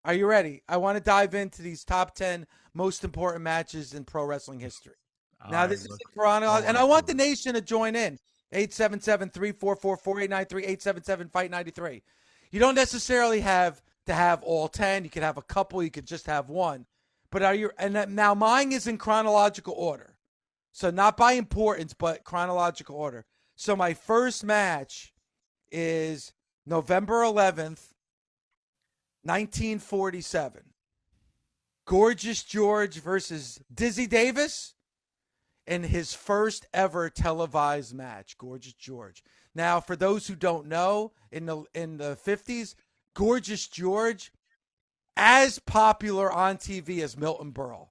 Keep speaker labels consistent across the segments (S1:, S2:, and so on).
S1: Are you ready? I want to dive into these top 10 most important matches in pro wrestling history. Now,
S2: I
S1: this is
S2: look
S1: in chronology, and
S2: forward
S1: I want
S2: to
S1: the
S2: it.
S1: nation to join in. 877-344-4893, 877-FIGHT-93. You don't necessarily have to have all 10. You could have a couple. You could just have one. But are you, and now mine is in chronological order. So not by importance, but chronological order. So my first match is November 11th, 1947. Gorgeous George versus Dizzy Davis in his first ever televised match. Gorgeous George. Now, for those who don't know, in the 50s, Gorgeous George as popular on TV as Milton Berle.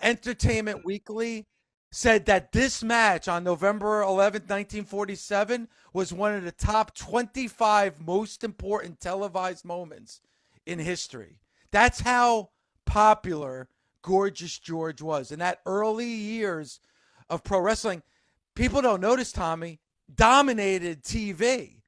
S1: Entertainment Weekly said that this match on November 11th, 1947 was one of the top 25 most important televised moments in history. That's how popular Gorgeous George was. In that early years of pro wrestling, people don't notice, Tommy, dominated TV.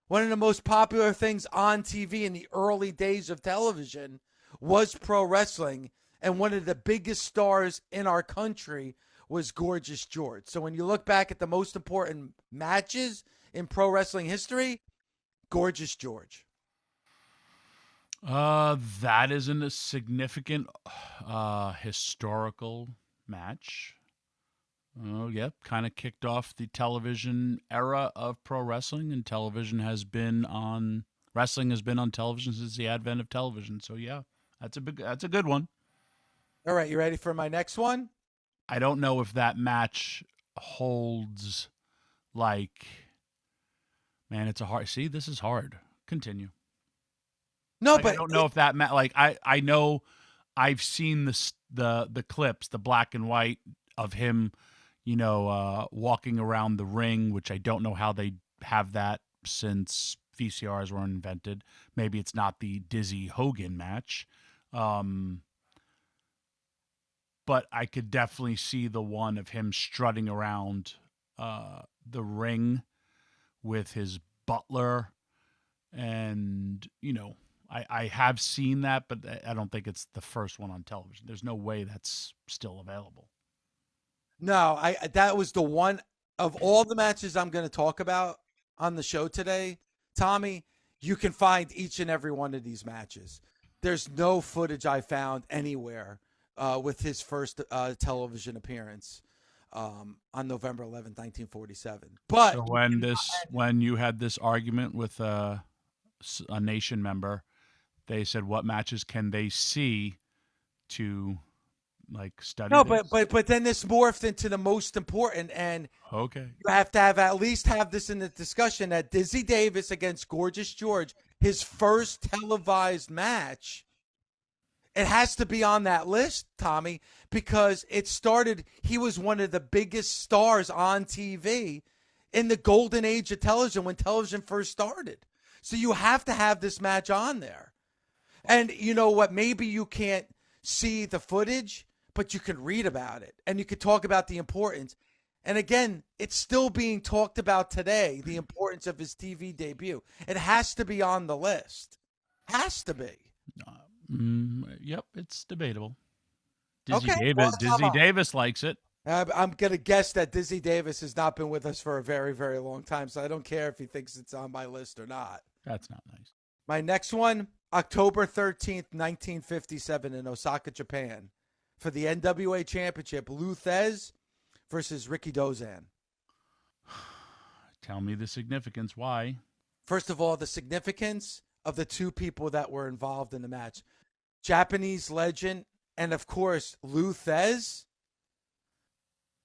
S1: One of the most popular things on TV in the early days of television was pro wrestling. And one of the biggest stars in our country was Gorgeous George. So when you look back at the most important matches in pro wrestling history, Gorgeous George.
S2: That isn't a significant historical match. Oh, yep, kind of kicked off the television era of pro wrestling, and wrestling has been on television since the advent of television. So yeah, that's a good one.
S1: All right, you ready for my next one?
S2: I don't know if that match holds like, man, it's a hard. See, this is hard. Continue.
S1: No,
S2: Like I
S1: but
S2: don't know if that like I know I've seen the clips, the black and white of him, walking around the ring, which I don't know how they have that since VCRs were invented. Maybe it's not the Dizzy Hogan match. Um, but I could definitely see the one of him strutting around the ring with his butler, and I have seen that, but I don't think it's the first one on television. There's no way that's still available.
S1: no, I that was the one of all the matches I'm going to talk about on the show today, Tommy. You can find each and every one of these matches. There's no footage I found anywhere with his first television appearance on November 11th, 1947. But
S2: So when you had this argument with a nation member, they said what matches can they see to like study
S1: no, but
S2: this?
S1: but but then this morphed into the most important, and
S2: Okay.
S1: you have to have at least have this in the discussion that Dizzy Davis against Gorgeous George, his first televised match. It has to be on that list, Tommy, because it started. He was one of the biggest stars on TV in the golden age of television when television first started. So you have to have this match on there. And you know what? Maybe you can't see the footage, but you can read about it and you could talk about the importance. And again, it's still being talked about today, the importance of his TV debut. It has to be on the list. Has to be.
S2: Uh, yep, it's debatable.
S1: Okay. Well, come
S2: Dizzy
S1: on.
S2: Davis likes it.
S1: I'm going to guess that Dizzy Davis has not been with us for a very, very long time. So I don't care if he thinks it's on my list or not.
S2: That's not nice.
S1: My next one, October 13th, 1957, in Osaka, Japan, for the NWA Championship, Lou Thez versus Ricky Dozan.
S2: Tell me the significance. Why?
S1: First of all, the significance of the two people that were involved in the match, Japanese legend, and of course, Lou Thez,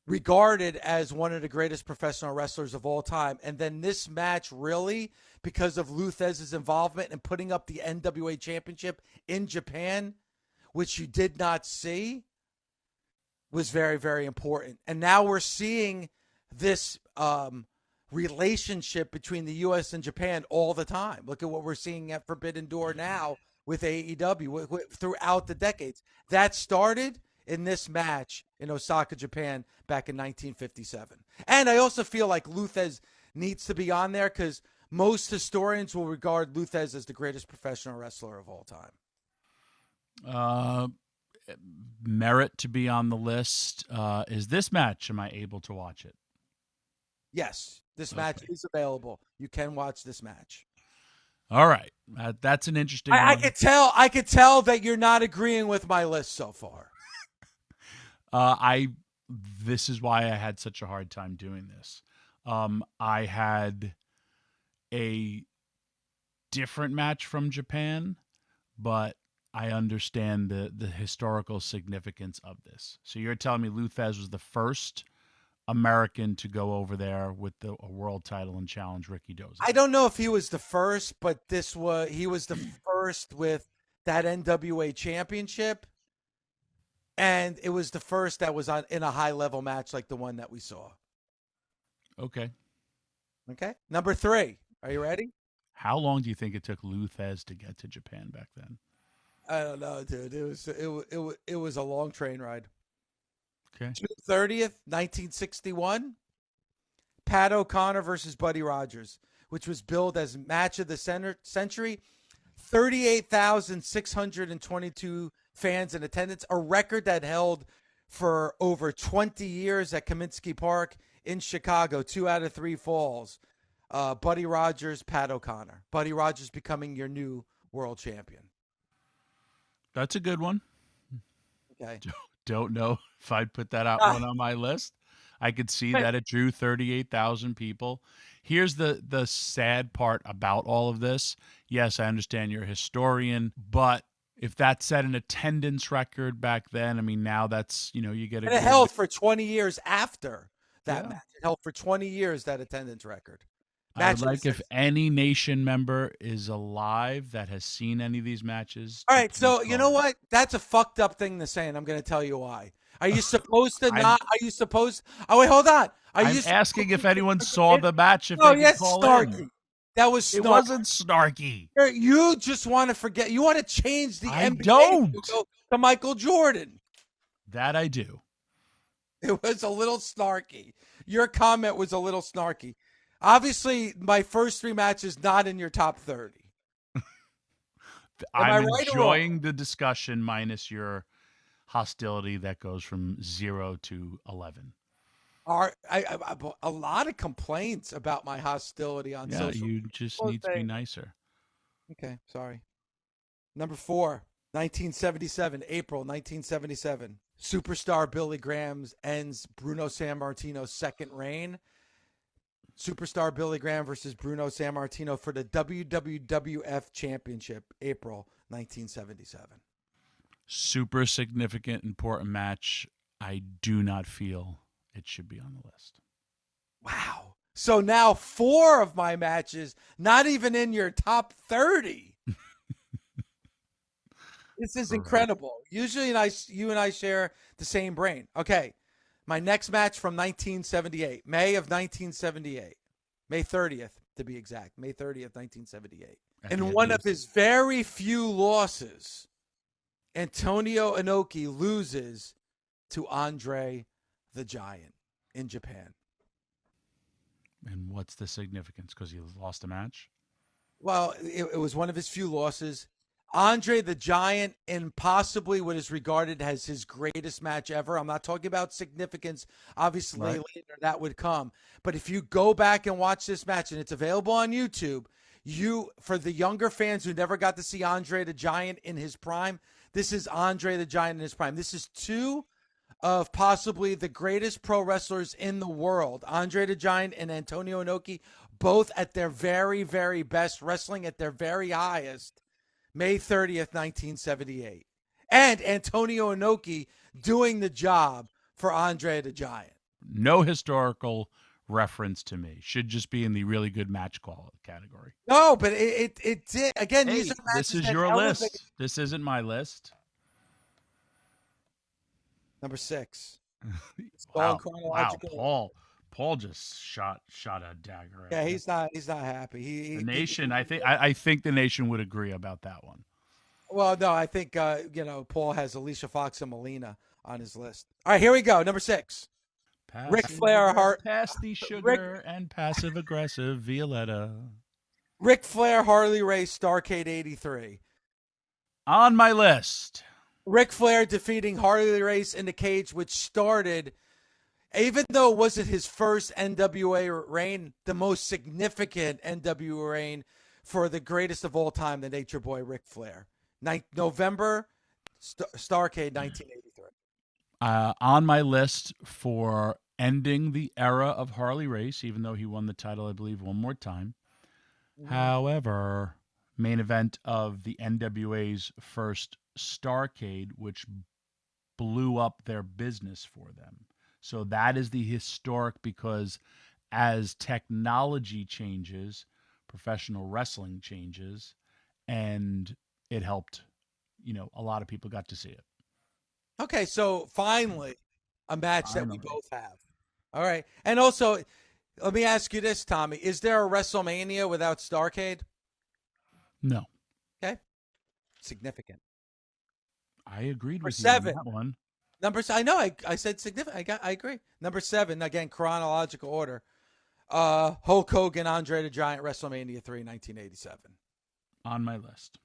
S1: regarded as one of the greatest professional wrestlers of all time. And then this match, really, because of Lou Thesz's involvement in putting up the NWA Championship in Japan, which you did not see, was very, very important. And now we're seeing this relationship between the U.S. and Japan all the time. Look at what we're seeing at Forbidden Door now with AEW throughout the decades. That started in this match in Osaka, Japan back in 1957. And I also feel like Lou Thesz needs to be on there because most historians will regard Lou Thesz as the greatest professional wrestler of all time.
S2: Merit to be on the list. Is this match, am I able to watch it?
S1: Yes, this match is available. You can watch this match.
S2: All right. That's an interesting one.
S1: I could tell that you're not agreeing with my list so far.
S2: This is why I had such a hard time doing this. I had a different match from Japan, but I understand the historical significance of this. So you're telling me Lou Thesz was the first American to go over there with a world title and challenge Ricky Doza?
S1: I don't know if he was the first, but he was the first with that NWA championship. And it was the first that was in a high-level match like the one that we saw.
S2: Okay.
S1: Number 3. Are you ready?
S2: How long do you think it took Lou Thesz to get to Japan back then?
S1: I don't know, dude. It was a long train ride.
S2: Okay.
S1: June 30th, 1961. Pat O'Connor versus Buddy Rogers, which was billed as match of the century. 38,622 fans in attendance, a record that held for over 20 years at Kaminsky Park in Chicago, 2 out of 3 falls. Buddy Rogers, Pat O'Connor. Buddy Rogers becoming your new world champion.
S2: That's a good one.
S1: Okay.
S2: Don't know if I'd put that one on my list. I could see that it drew 38,000 people. Here's the sad part about all of this. Yes, I understand you're a historian, but if that set an attendance record back then, I mean, now that's, you get
S1: it held for 20 years after that match. It held for 20 years, that attendance record.
S2: I would like if any Nation member is alive that has seen any of these matches.
S1: All right, so you know what? That's a fucked up thing to say, and I'm going to tell you why. Are you supposed to not? Are you supposed? Oh wait, hold on.
S2: I'm asking if anyone saw the match. If
S1: oh,
S2: they
S1: yes,
S2: call
S1: snarky.
S2: In.
S1: That was snarky.
S2: It wasn't snarky.
S1: You just want to forget. You want to change the NBA
S2: don't.
S1: To Michael Jordan.
S2: That I do.
S1: It was a little snarky. Your comment was a little snarky. Obviously, my first 3 matches not in your top 30.
S2: I'm enjoying the discussion minus your hostility that goes from 0 to 11.
S1: A lot of complaints about my hostility on social.
S2: You just need to be nicer.
S1: Okay, sorry. Number 4, 1977, April 1977. Superstar Billy Graham ends Bruno Sammartino's second reign. Superstar Billy Graham versus Bruno Sammartino for the WWF Championship, April 1977.
S2: Super significant, important match. I do not feel it should be on the list.
S1: Wow. So now 4 of my matches, not even in your top 30. This is incredible. Usually you and I share the same brain. Okay. My next match from 1978, May of 1978, May 30th to be exact, May 30th, 1978. In one of his very few losses, Antonio Inoki loses to Andre the Giant in Japan.
S2: And what's the significance? Because he lost a match?
S1: Well, it was one of his few losses. Andre the Giant in possibly what is regarded as his greatest match ever. I'm not talking about significance. Obviously, later that would come. But if you go back and watch this match, and it's available on YouTube, for the younger fans who never got to see Andre the Giant in his prime, this is Andre the Giant in his prime. This is 2 of possibly the greatest pro wrestlers in the world. Andre the Giant and Antonio Inoki, both at their very, very best, wrestling at their very highest. May 30th, 1978. And Antonio Inoki doing the job for Andre the Giant.
S2: No historical reference to me. Should just be in the really good match quality category.
S1: No, but it did. Again,
S2: hey,
S1: these are matches
S2: this is your list. This isn't my list.
S1: Number 6.
S2: Wow. Paul just shot a dagger.
S1: Yeah, he's not happy.
S2: The Nation, I think the Nation would agree about that one.
S1: Well, no, I think Paul has Alicia Fox and Melina on his list. All right, here we go. Number 6. Ric Flair,
S2: Pasty Sugar and Passive Aggressive Violetta.
S1: Ric Flair, Harley Race, Starrcade '83.
S2: On my list.
S1: Ric Flair defeating Harley Race in the cage, which started, even though it wasn't his first NWA reign, the most significant NWA reign for the greatest of all time, the Nature Boy Ric Flair. November, Starrcade, 1983.
S2: On my list for ending the era of Harley Race, even though he won the title, I believe, one more time. However, main event of the NWA's first Starrcade, which blew up their business for them. So that is the historic, because as technology changes, professional wrestling changes, and it helped, a lot of people got to see it.
S1: Okay, so finally, a match that we
S2: Finally.
S1: both have. All right. And also, let me ask you this, Tommy. Is there a WrestleMania without Starrcade?
S2: No.
S1: Okay. Significant.
S2: I agreed
S1: Number
S2: with you on
S1: 7.
S2: that one.
S1: I know. I said significant. I agree. Number 7, again, chronological order. Hulk Hogan, Andre the Giant, WrestleMania 3, 1987.
S2: On my list.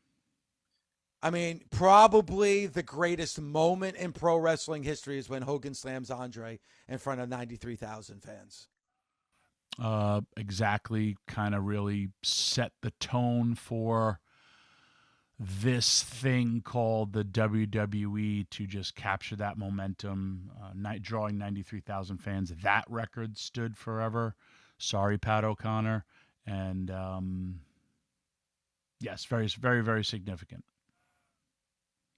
S1: I mean, probably the greatest moment in pro wrestling history is when Hogan slams Andre in front of 93,000 fans.
S2: Exactly. Kind of really set the tone for this thing called the WWE to just capture that momentum, drawing 93,000 fans. That record stood forever. Sorry, Pat O'Connor. And yes, very, very, very significant.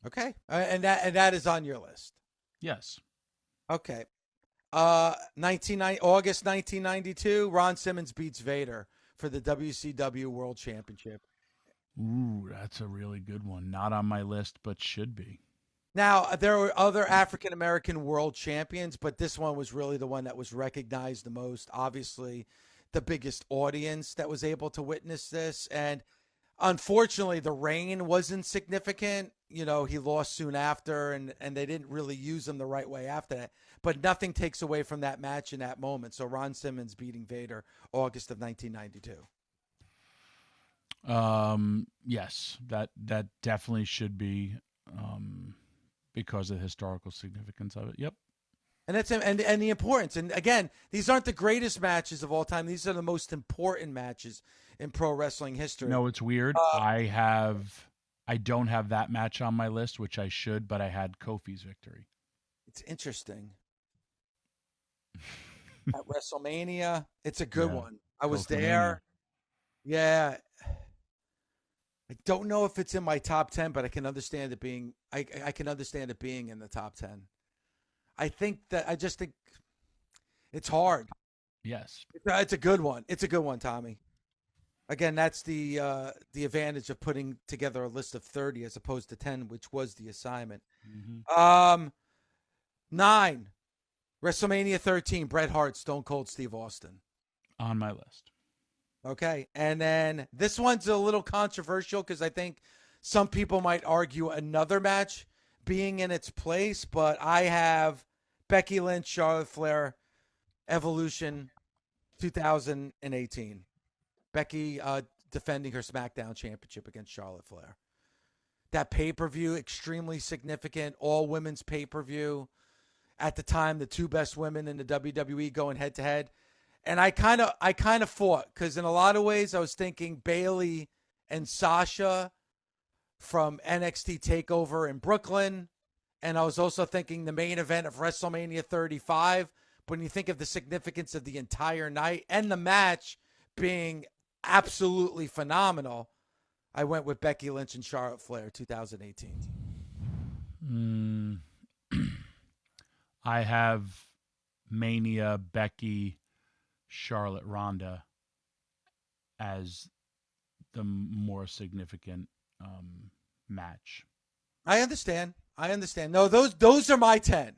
S1: Okay. And that is on your list.
S2: Yes.
S1: Okay. August 1992, Ron Simmons beats Vader for the WCW World Championship.
S2: Ooh, that's a really good one. Not on my list, but should be.
S1: Now, there were other African American world champions, but this one was really the one that was recognized the most. Obviously, the biggest audience that was able to witness this. And unfortunately, the reign wasn't significant. He lost soon after, and they didn't really use him the right way after that. But nothing takes away from that match in that moment. So Ron Simmons beating Vader, August of 1992.
S2: Yes, that definitely should be, because of the historical significance of it. Yep.
S1: And that's and the importance. And again, these aren't the greatest matches of all time. These are the most important matches in pro wrestling history.
S2: No, it's weird. I don't have that match on my list, which I should, but I had Kofi's victory.
S1: It's interesting. At WrestleMania, it's a good one. I was there. Yeah. I don't know if it's in my top 10, but I can understand it being I can understand it being in the top 10. I just think it's hard.
S2: Yes.
S1: It's a good one. It's a good one, Tommy. Again, that's the advantage of putting together a list of 30 as opposed to 10, which was the assignment.
S2: Mm-hmm.
S1: 9, WrestleMania 13, Bret Hart, Stone Cold Steve Austin.
S2: On my list.
S1: Okay. And then this one's a little controversial because I think some people might argue another match being in its place, but I have Becky Lynch, Charlotte Flair, Evolution 2018. Becky defending her SmackDown championship against Charlotte Flair. That pay-per-view, extremely significant, all women's pay-per-view. At the time, the two best women in the WWE going head-to-head. And I kind of fought because in a lot of ways I was thinking Bayley and Sasha from NXT TakeOver in Brooklyn. And I was also thinking the main event of WrestleMania 35. But when you think of the significance of the entire night and the match being absolutely phenomenal, I went with Becky Lynch and Charlotte Flair 2018.
S2: I have Mania, Becky, Charlotte, Ronda as the more significant match.
S1: I understand. No, those are my 10.